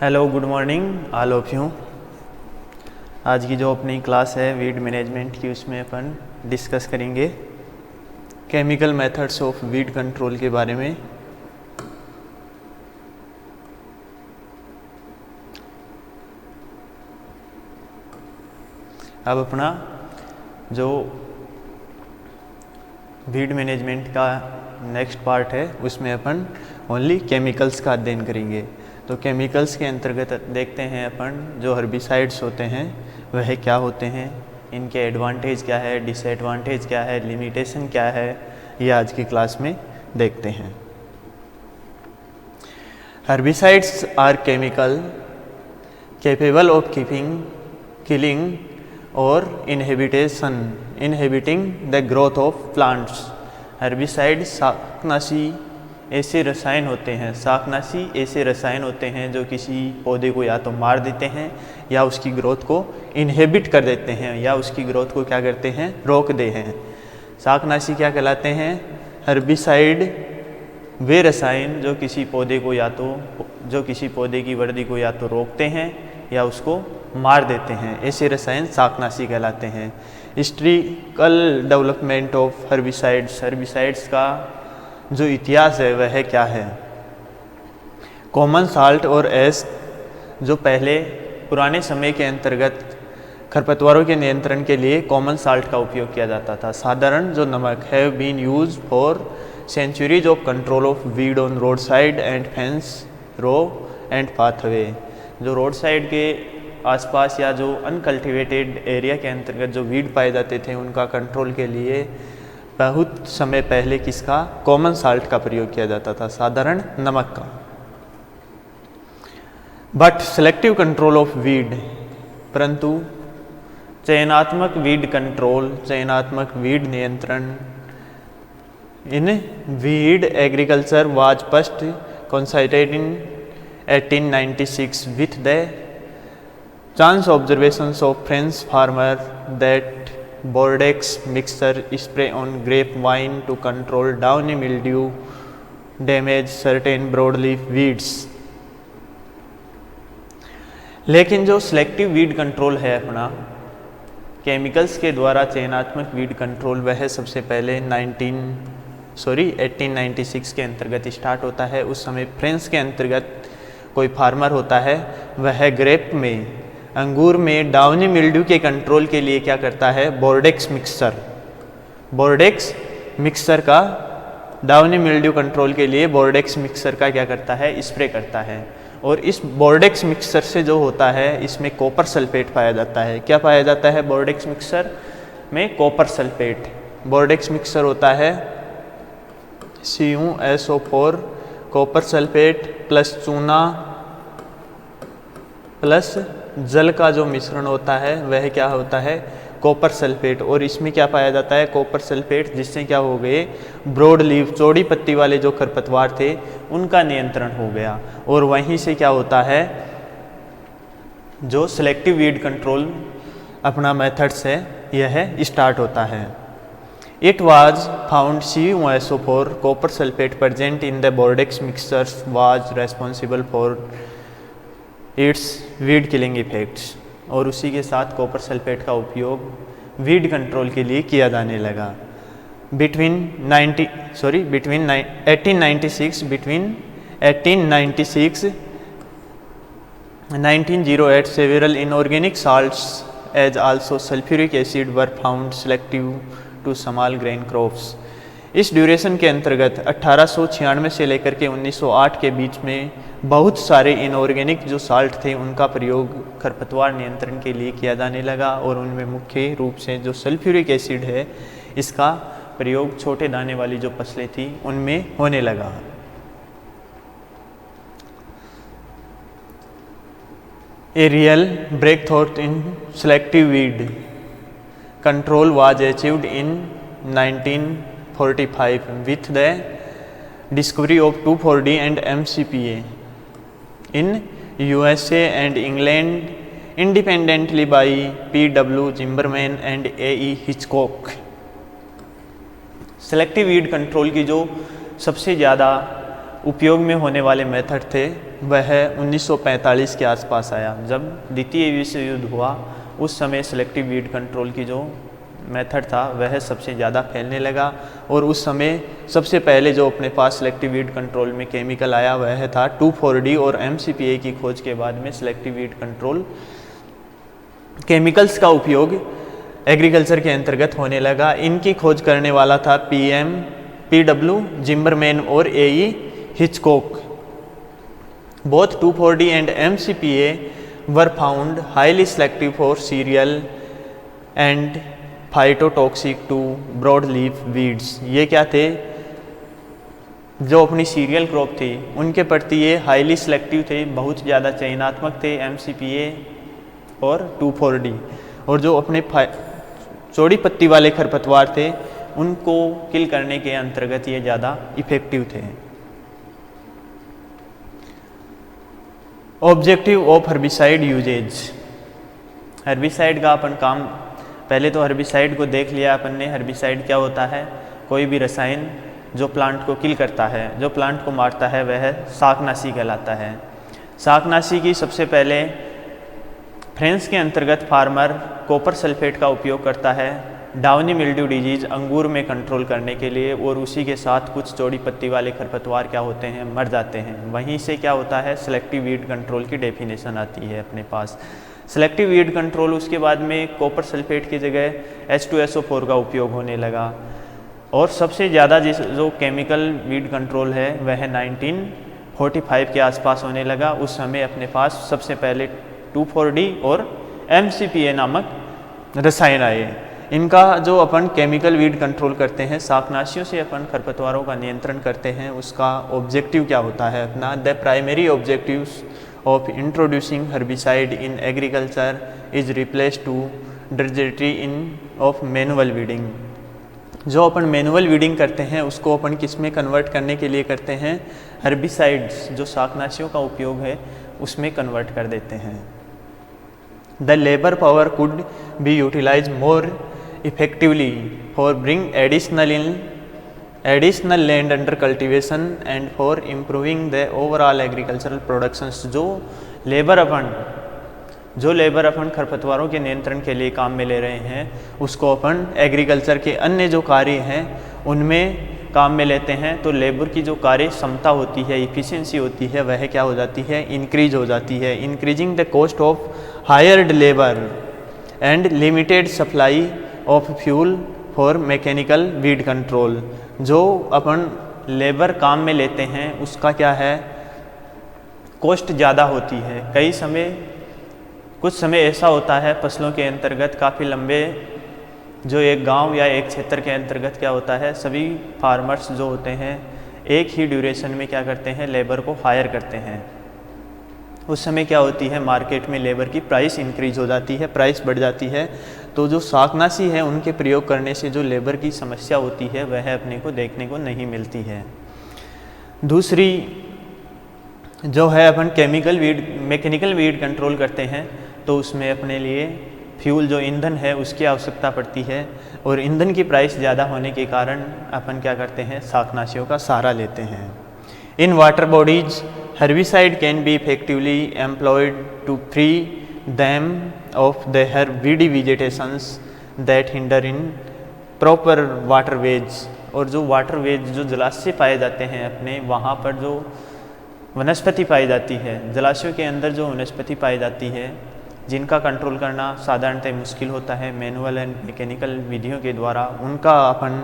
Hello, good morning all of you. आज की जो अपनी क्लास है वीड मैनेजमेंट की, उसमें अपन डिस्कस करेंगे chemical methods of weed control के बारे में। अब अपना जो वीड मैनेजमेंट का नेक्स्ट पार्ट है उसमें अपन ओनली केमिकल्स का अध्ययन करेंगे। तो केमिकल्स के अंतर्गत देखते हैं अपन जो हर्बिसाइड्स होते हैं वह क्या होते हैं, इनके एडवांटेज क्या है, डिसएडवांटेज क्या है, लिमिटेशन क्या है, ये आज की क्लास में देखते हैं। Herbicides are chemical capable of killing और inhibiting the growth of plants. Herbicide शाकनाशी ऐसे रसायन होते हैं जो किसी पौधे को या तो मार देते हैं या उसकी ग्रोथ को इनहिबिट कर देते हैं या उसकी ग्रोथ को क्या करते हैं, रोक दे हैं। शाकनाशी क्या कहलाते हैं? हर्बिसाइड वे रसायन जो किसी पौधे की वृद्धि को या तो रोकते हैं या उसको मार देते हैं, ऐसे रसायन शाकनाशी कहलाते हैं। हिस्ट्रिकल डेवलपमेंट ऑफ हर्बिसाइड्स का जो इतिहास है वह क्या है? कॉमन साल्ट और एश, जो पहले पुराने समय के अंतर्गत खरपतवारों के नियंत्रण के लिए कॉमन साल्ट का उपयोग किया जाता था। साधारण जो नमक have been use for centuries of control of weed on road side and fence row and pathway. जो रोड साइड के आसपास या जो अनकल्टिवेटेड एरिया के अंतर्गत जो वीड पाए जाते थे उनका कंट्रोल के लिए बहुत समय पहले किसका, कॉमन साल्ट का प्रयोग किया जाता था, साधारण नमक का। But selective control of weed, परंतु चयनात्मक वीड नियंत्रण in weed agriculture was first considered in 1896 with the chance observations of French farmer that Bordeaux mixture spray on grapevine to control downy mildew damage certain broadleaf weeds। लेकिन जो selective weed control है अपना chemicals के द्वारा चयनात्मक weed control, वह सबसे पहले 1896 के अंतर्गत स्टार्ट होता है। उस समय फ्रांस के अंतर्गत कोई फार्मर होता है, वह ग्रेप में, अंगूर में डाउनी मिल्ड्यू के कंट्रोल के लिए क्या करता है, बोर्डेक्स मिक्सर का डाउनी मिल्ड्यू कंट्रोल के लिए बोर्डेक्स मिक्सर का क्या करता है, स्प्रे करता है। और इस बोर्डेक्स मिक्सर से जो होता है इसमें कॉपर सल्फेट पाया जाता है। क्या पाया जाता है बोर्डेक्स मिक्सर में? Copper sulphate. बोर्डेक्स मिक्सर होता है CuSO4 कॉपर सल्फेट प्लस चूना प्लस जल का जो मिश्रण होता है वह क्या होता है, कॉपर सल्फेट। और इसमें क्या पाया जाता है, कॉपर सल्फेट, जिससे क्या हो गए, ब्रॉड लीफ चौड़ी पत्ती वाले जो खरपतवार थे उनका नियंत्रण हो गया। और वहीं से क्या होता है, जो सिलेक्टिव वीड कंट्रोल अपना मेथड्स है यह स्टार्ट होता है। It was found CuSO4 copper sulfate present in the Bordeaux mixtures was responsible for its weed killing effects। और उसी के साथ कॉपर सल्फेट का उपयोग वीड कंट्रोल के लिए किया जाने लगा। between 1896 1908 several inorganic salts as also sulfuric acid were found selective to small grain crops. इस ड्यूरेशन के अंतर्गत 1896 से लेकर के 1908 के बीच में बहुत सारे इनऑर्गेनिक जो साल्ट थे उनका प्रयोग खरपतवार नियंत्रण के लिए किया जाने लगा। और उनमें मुख्य रूप से जो सल्फ्यूरिक एसिड है इसका प्रयोग छोटे दाने वाली जो फसलें थी उनमें होने लगा। A real breakthrough in selective weed control was achieved in 1945 with the discovery of 2,4-D and MCPA in USA and England independently by P.W. Zimmerman and A.E. Hitchcock। Selective weed control की जो सबसे ज़्यादा उपयोग में होने वाले method थे वह 1945 के आसपास आया। जब द्वितीय विश्व युद्ध हुआ उस समय सिलेक्टिव वीड कंट्रोल की जो मेथड था वह सबसे ज़्यादा फैलने लगा, और उस समय सबसे पहले जो अपने पास सिलेक्टिव वीड कंट्रोल में केमिकल आया वह था 2,4-D, और MCPA की खोज के बाद में सिलेक्टिव वीड कंट्रोल केमिकल्स का उपयोग एग्रीकल्चर के अंतर्गत होने लगा। इनकी खोज करने वाला था PW जिम्बरमैन और AE Hitchcock. Both 2,4-D and MCPA were found highly selective for cereal and phytotoxic to broad leaf weeds. ये क्या थे, जो अपनी सीरियल क्रॉप थी उनके प्रति ये हाईली सिलेक्टिव थे, बहुत ज़्यादा चयनात्मक थे MCPA और 2,4-D, और जो अपने चौड़ी पत्ती वाले खरपतवार थे उनको किल करने के अंतर्गत ये ज़्यादा इफेक्टिव थे। Objective of herbicide usages. Herbicide का अपन काम, पहले तो हर्बिसाइड को देख लिया अपन ने। हर्बिसाइड क्या होता है, कोई भी रसायन जो प्लांट को किल करता है, जो प्लांट को मारता है, वह शाकनाशी कहलाता है। शाकनाशी की सबसे पहले फ्रेंच के अंतर्गत फार्मर कॉपर सल्फेट का उपयोग करता है डाउनी मिल्ड्यू डिजीज अंगूर में कंट्रोल करने के लिए, और उसी के साथ कुछ चौड़ी पत्ती वाले खरपतवार क्या होते हैं, मर जाते हैं। वहीं से क्या होता है, सिलेक्टिव वीड कंट्रोल की डेफिनेशन आती है अपने पास। सिलेक्टिव वीड कंट्रोल, उसके बाद में कॉपर सल्फेट की जगह H2SO4 का उपयोग होने लगा, और सबसे ज़्यादा जो केमिकल वीड कंट्रोल है वह 1945 के आसपास होने लगा। उस समय अपने पास सबसे पहले 2,4-D और MCPA नामक रसायन आए। इनका जो अपन केमिकल वीड कंट्रोल करते हैं, शाकनाशियों से अपन खरपतवारों का नियंत्रण करते हैं, उसका ऑब्जेक्टिव क्या होता है अपना, the primary objectives of introducing herbicide in agriculture is replace to drudgery in of manual weeding. जो अपन मैनुअल वीडिंग करते हैं उसको अपन किस में कन्वर्ट करने के लिए करते हैं, हर्बिसाइड्स जो शाकनाशियों का उपयोग है उसमें कन्वर्ट कर देते हैं। The labour power could be utilize more effectively for bring additional land under cultivation and for improving the overall agricultural productions. जो लेबर अपन खरपतवारों के नियंत्रण के लिए काम में ले रहे हैं उसको अपन एग्रीकल्चर के अन्य जो कार्य हैं उनमें काम में लेते हैं, तो लेबर की जो कार्य क्षमता होती है, इफ़िशियंसी होती है, वह क्या हो जाती है, इंक्रीज हो जाती है। Increasing the cost of hired labour and limited supply of fuel for mechanical weed control. जो अपन लेबर काम में लेते हैं उसका क्या है, कॉस्ट ज़्यादा होती है। कुछ समय ऐसा होता है फसलों के अंतर्गत काफ़ी लंबे, जो एक गांव या एक क्षेत्र के अंतर्गत क्या होता है, सभी फार्मर्स जो होते हैं एक ही ड्यूरेशन में क्या करते हैं, लेबर को हायर करते हैं। उस समय क्या होती है, मार्केट में लेबर की प्राइस इंक्रीज हो जाती है, प्राइस बढ़ जाती है। तो जो शाकनाशी है उनके प्रयोग करने से जो लेबर की समस्या होती है वह अपने को देखने को नहीं मिलती है। दूसरी जो है अपन मैकेनिकल वीड कंट्रोल करते हैं, तो उसमें अपने लिए फ्यूल जो ईंधन है उसकी आवश्यकता पड़ती है, और ईंधन की प्राइस ज़्यादा होने के कारण अपन क्या करते हैं, शाकनाशियों का सहारा लेते हैं। In water bodies herbicide can be effectively employed to free them of their weedy vegetations that hinder in proper waterways। और जो वाटरवेज, जो जलाशय पाए जाते हैं अपने, वहाँ पर जो वनस्पति पाई जाती है, जलाशयों के अंदर जो वनस्पति पाई जाती है, जिनका कंट्रोल करना साधारणतः मुश्किल होता है मैनुअल एंड मैकेनिकल विधियों के द्वारा, उनका अपन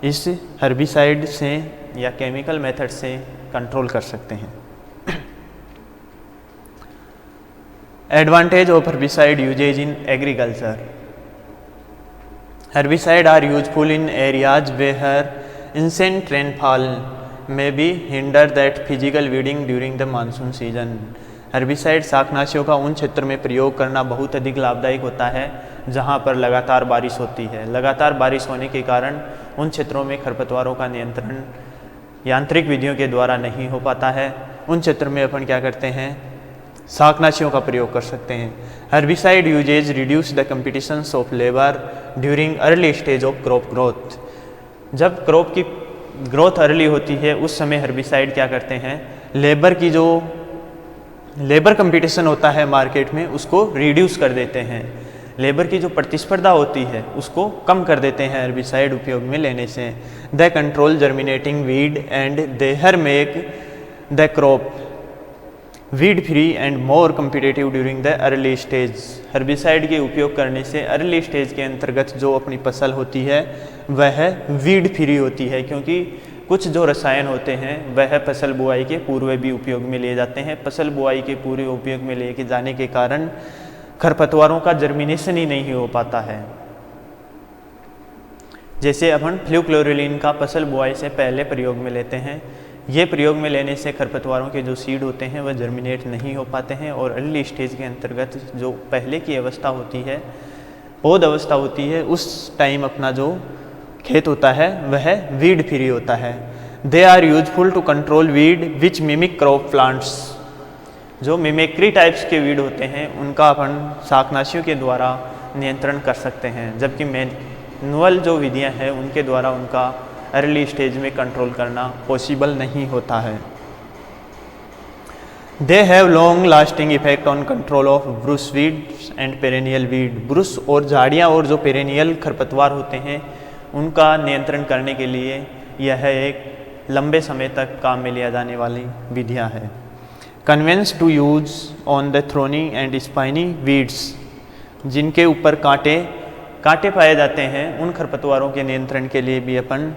इस हर्बिसाइड से या केमिकल मेथड से कंट्रोल कर सकते हैं। Advantage of herbicide usage in agriculture. Herbicide are useful in areas where incessant rainfall may be hinder that physical weeding during the monsoon season. herbicide शाकनाशियों का उन क्षेत्र में प्रयोग करना बहुत अधिक लाभदायक होता है जहां पर लगातार बारिश होती है। लगातार बारिश होने के कारण उन क्षेत्रों में खरपतवारों का नियंत्रण यांत्रिक विधियों के द्वारा नहीं हो पाता है। उन क्षेत्र में अपन क्या करते हैं, शाकनाशियों का प्रयोग कर सकते हैं। Herbicide usages reduce the competitions of labour during early stage of crop growth. जब क्रॉप की ग्रोथ अर्ली होती है उस समय हर्बिसाइड क्या करते हैं, लेबर कंपटीशन होता है मार्केट में उसको रिड्यूस कर देते हैं, लेबर की जो प्रतिस्पर्धा होती है उसको कम कर देते हैं हर्बिसाइड उपयोग में लेने से। They control germinating weed and there make the crop weed free and more competitive during the early stage. Herbicide के उपयोग करने से अर्ली स्टेज के अंतर्गत जो अपनी फसल होती है वह वीड फ्री होती है, क्योंकि कुछ जो रसायन होते हैं वह फसल बुआई के पूर्व भी उपयोग में लिए जाते हैं। फसल बुआई के पूरे उपयोग में लेके जाने के कारण खरपतवारों का जर्मिनेशन ही नहीं हो पाता है। जैसे अपन फ्लूक्लोरिलीन का फसल बुआई से पहले प्रयोग में लेते हैं, ये प्रयोग में लेने से खरपतवारों के जो सीड होते हैं वह जर्मिनेट नहीं हो पाते हैं और अर्ली स्टेज के अंतर्गत जो पहले की अवस्था होती है, पौध अवस्था होती है, उस टाइम अपना जो खेत होता है वह वीड फ्री होता है। They are useful to control weed which mimic crop plants. जो मिमिक्री टाइप्स के वीड होते हैं उनका अपन शाकनाशियों के द्वारा नियंत्रण कर सकते हैं, जबकि मैनुअल जो विधियां हैं उनके द्वारा उनका अर्ली स्टेज में कंट्रोल करना पॉसिबल नहीं होता है। They have long lasting effect on control of brush weeds and perennial weed. Brush और झाड़ियाँ और जो पेरेनियल खरपतवार होते हैं उनका नियंत्रण करने के लिए यह एक लंबे समय तक काम में लिया जाने वाली विधियाँ है। Convenient to use on the thorny and spiny weeds. जिनके ऊपर कांटे पाए जाते हैं उन खरपतवारों के नियंत्रण के लिए भी अपन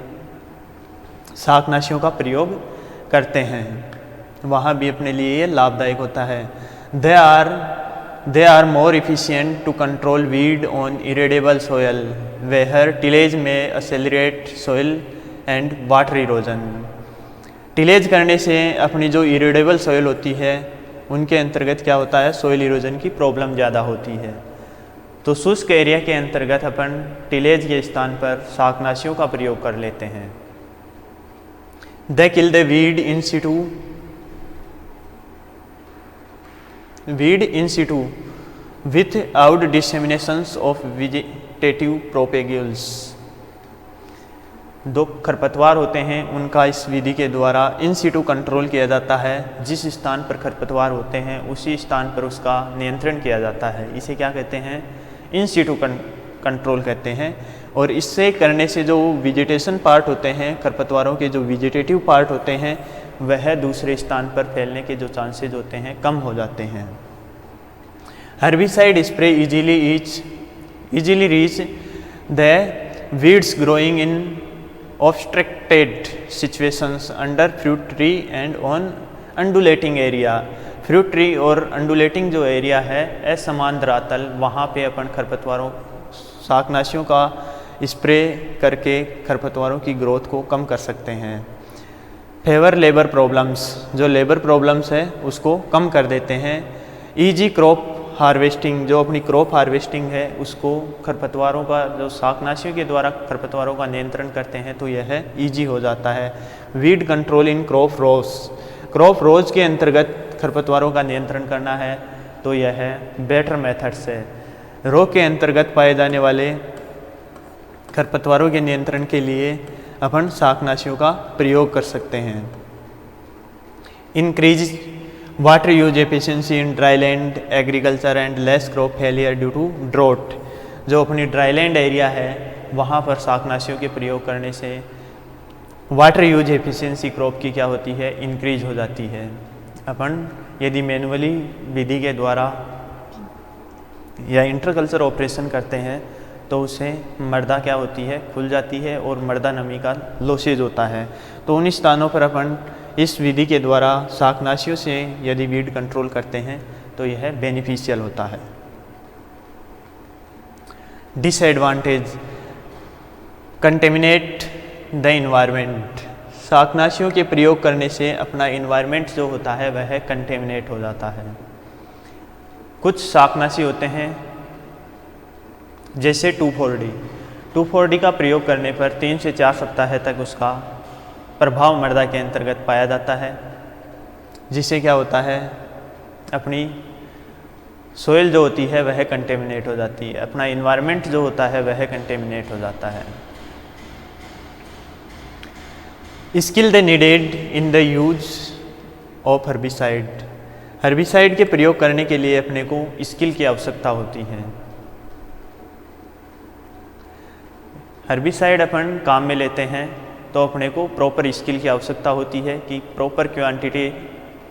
शाकनाशियों का प्रयोग करते हैं, वहाँ भी अपने लिए ये लाभदायक होता है। They are more efficient to control weed on erodible soil where tillage में accelerate soil and water erosion. Tillage करने से अपनी जो इरेडेबल सोयल होती है उनके अंतर्गत क्या होता है, सोयल इरोजन की प्रॉब्लम ज़्यादा होती है। तो शुष्क एरिया के अंतर्गत अपन टिलेज के स्थान पर शाकनाशियों का प्रयोग कर लेते हैं। They kill the weed in situ without disseminations of vegetative propagules. दो खरपतवार होते हैं उनका इस विधि के द्वारा इन सिटू कंट्रोल किया जाता है। जिस स्थान पर खरपतवार होते हैं उसी स्थान पर उसका नियंत्रण किया जाता है। इसे क्या कहते हैं, इन सिटू कंट्रोल कहते हैं। और इससे करने से जो वेजिटेशन पार्ट होते हैं, खरपतवारों के जो वेजिटेटिव पार्ट होते हैं वह दूसरे स्थान पर फैलने के जो चांसेज होते हैं कम हो जाते हैं। Herbicide spray easily reach the weeds growing in obstructed situations under fruit tree and on undulating area। Fruit tree और अंडुलेटिंग जो एरिया है असमान धरातल, वहाँ पे अपन खरपतवारों शाकनाशियों का स्प्रे करके खरपतवारों की ग्रोथ को कम कर सकते हैं। फेवर लेबर प्रॉब्लम्स, जो लेबर प्रॉब्लम्स है उसको कम कर देते हैं। ईजी क्रॉप हार्वेस्टिंग, जो अपनी क्रॉप हार्वेस्टिंग है उसको खरपतवारों का जो शाकनाशियों के द्वारा खरपतवारों का नियंत्रण करते हैं तो यह ईजी हो जाता है। वीड कंट्रोल इन क्रॉप रोज के अंतर्गत खरपतवारों का नियंत्रण करना है तो यह बेटर मेथड्स है। रो के अंतर्गत पाए जाने वाले खरपतवारों के नियंत्रण के लिए अपन शाकनाशियों का प्रयोग कर सकते हैं। Increase water use efficiency in dryland agriculture and less crop failure due to drought. जो अपनी ड्राईलैंड एरिया है वहाँ पर शाकनाशियों के प्रयोग करने से वाटर यूज एफिशिएंसी क्रॉप की क्या होती है, इंक्रीज हो जाती है। अपन यदि मैनुअली विधि के द्वारा या इंटरकल्चर ऑपरेशन करते हैं तो उससे मर्दा क्या होती है, खुल जाती है और मर्दा नमी का लॉसेज होता है। तो उन स्थानों पर अपन इस विधि के द्वारा शाकनाशियों से यदि वीड कंट्रोल करते हैं तो यह बेनिफिशियल होता है। Disadvantage, contaminate the environment. शाकनाशियों के प्रयोग करने से अपना इन्वायरमेंट जो होता है वह कंटेमिनेट हो जाता है। कुछ शाकनाशी होते हैं जैसे 2,4-D का प्रयोग करने पर 3 से 4 सप्ताह तक उसका प्रभाव मृदा के अंतर्गत पाया जाता है, जिससे क्या होता है, अपनी सोइल जो होती है वह कंटेमिनेट हो जाती है, अपना इन्वायरमेंट जो होता है वह कंटेमिनेट हो जाता है। Skill the needed in the use of herbicide. Herbicide के प्रयोग करने के लिए अपने को स्किल की आवश्यकता होती है। हर्बिसाइड अपन काम में लेते हैं तो अपने को प्रॉपर स्किल की आवश्यकता होती है कि प्रॉपर क्वांटिटी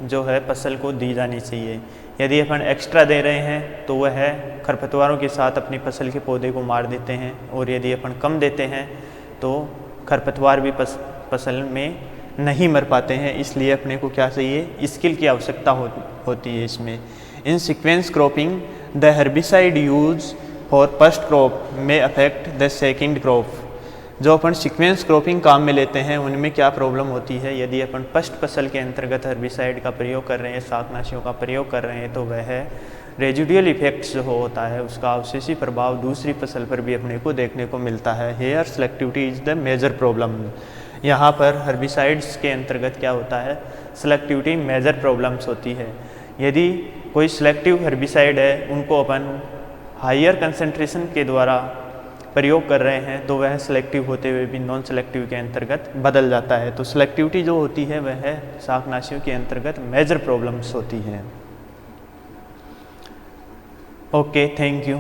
जो है फसल को दी जानी चाहिए। यदि अपन एक्स्ट्रा दे रहे हैं तो वह खरपतवारों के साथ अपनी फसल के पौधे को मार देते हैं, और यदि अपन कम देते हैं तो खरपतवार भी फसल में नहीं मर पाते हैं। इसलिए अपने को क्या चाहिए, स्किल की आवश्यकता होती है इसमें। In sequence cropping the herbicide use for first crop में अफेक्ट द सेकंड क्रॉप। जो अपन सीक्वेंस क्रॉपिंग काम में लेते हैं उनमें क्या प्रॉब्लम होती है, यदि अपन फर्स्ट फसल के अंतर्गत हर्बिसाइड का प्रयोग कर रहे हैं, शाकनाशियों का प्रयोग कर रहे हैं, तो वह रेजिडुअल इफेक्ट्स जो होता है उसका अवशेषी प्रभाव दूसरी फसल पर भी अपने को देखने को मिलता है। Here selectivity is the major problem. यहाँ पर हर्बिसाइड्स के अंतर्गत क्या होता है, सेलेक्टिविटी मेजर प्रॉब्लम्स होती है। यदि कोई सेलेक्टिव हर्बिसाइड है उनको अपन हायर कंसंट्रेशन के द्वारा प्रयोग कर रहे हैं तो वह सेलेक्टिव होते हुए भी नॉन सेलेक्टिव के अंतर्गत बदल जाता है। तो सेलेक्टिविटी जो होती है वह शाकनाशियों के अंतर्गत मेजर प्रॉब्लम्स होती हैं। Okay, thank you.